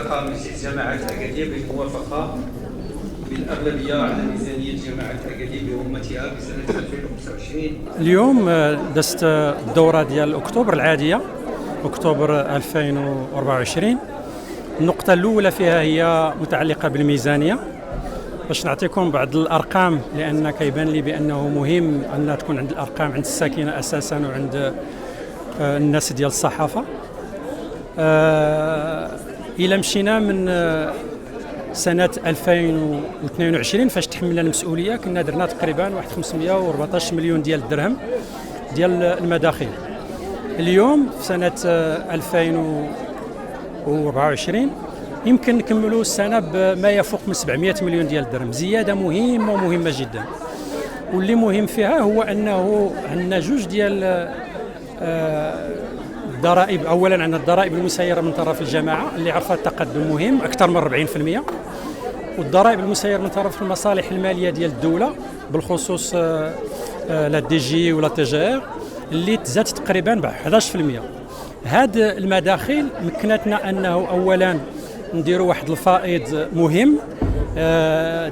التقى مجلس جماعة أكادير بالموافقة بالأغلبية على ميزانية جماعة أكادير بأمتها بسنة 2025. اليوم دزت الدورة ديال أكتوبر العادية، أكتوبر 2024. النقطة الأولى فيها هي متعلقة بالميزانية، باش نعطيكم بعض الأرقام لأن كيبان لي بأنه مهم أن تكون عند الأرقام عند الساكنة أساسا وعند الناس ديال الصحافة. إلى مشينا من سنة 2022 فاش تحملنا المسؤولية كنا درنا تقريبا واحد 514 مليون ديال الدرهم ديال المداخيل. اليوم في سنة 2024 يمكن نكملوا السنة بما يفوق من 700 مليون ديال الدرهم، زيادة مهمة ومهمة جدا. واللي مهم فيها هو أنه عندنا جوج ديال الضرائب. أولا عندنا الضرائب المسيرة من طرف الجماعة اللي عرفت تقدم مهم أكثر من 40%، والضرائب المسيرة من طرف المصالح المالية ديال الدولة بالخصوص لا دي جي ولا تي جي ار اللي تزاد تقريبا ب 11%. هاد المداخيل مكنتنا أنه أولا نديروا واحد الفائض مهم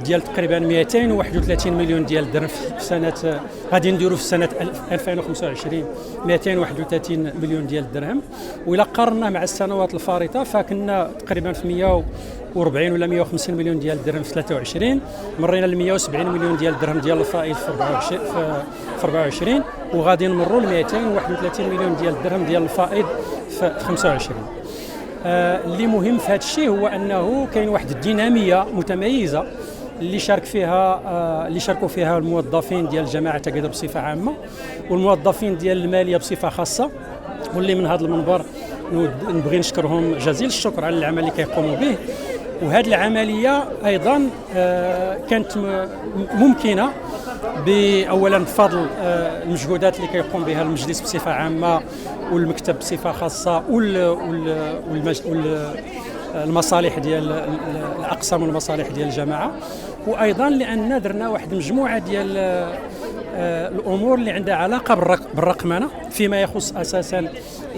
ديال تقريبا 231 مليون ديال الدرهم في سنه، غادي نديروا في سنه 2025 231 مليون ديال الدرهم. وإلا قارنا مع السنوات الفارطه فكنا تقريبا في 140 ولا 150 مليون ديال الدرهم في 23، مرينا ل 170 مليون ديال الدرهم ديال الفائض في 24 وغادي نمروا ل 231 مليون ديال الدرهم ديال الفائض في 25. اللي مهم في هذا الشيء هو انه كاين واحد الديناميه متميزه اللي شاركوا فيها الموظفين ديال جماعه أكادير بصفه عامه والموظفين ديال الماليه بصفه خاصه، واللي من هذا المنبر نبغي نشكرهم جزيل الشكر على العمل اللي كيقوموا به. وهذه العمليه ايضا كانت ممكنه اولا بفضل المجهودات اللي كيقوم بها المجلس بصفه عامه والمكتب بصفه خاصه والمصالح ديال الاقسام والمصالح ديال الجماعه، وايضا لان درنا واحد المجموعه ديال الامور اللي عندها علاقه بالرقمنه فيما يخص اساسا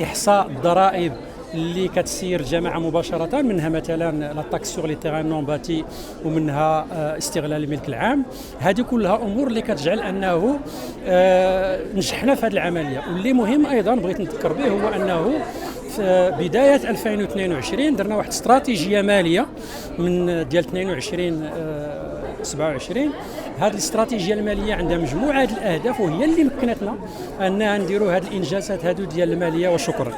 احصاء الضرائب اللي كتسير الجماعه مباشره، منها مثلا لا تاكس سور لي تيران نون باتي ومنها استغلال الملك العام. هذه كلها امور اللي كتجعل انه نجحنا في هذه العمليه. واللي مهم ايضا بغيت نذكر به هو انه في بدايه 2022 درنا واحد استراتيجيه ماليه من ديال 22 27. هذه الاستراتيجيه الماليه عندها مجموعه الاهداف وهي اللي مكنتنا اننا نديروا هذه الانجازات هذو ديال الماليه. وشكرا.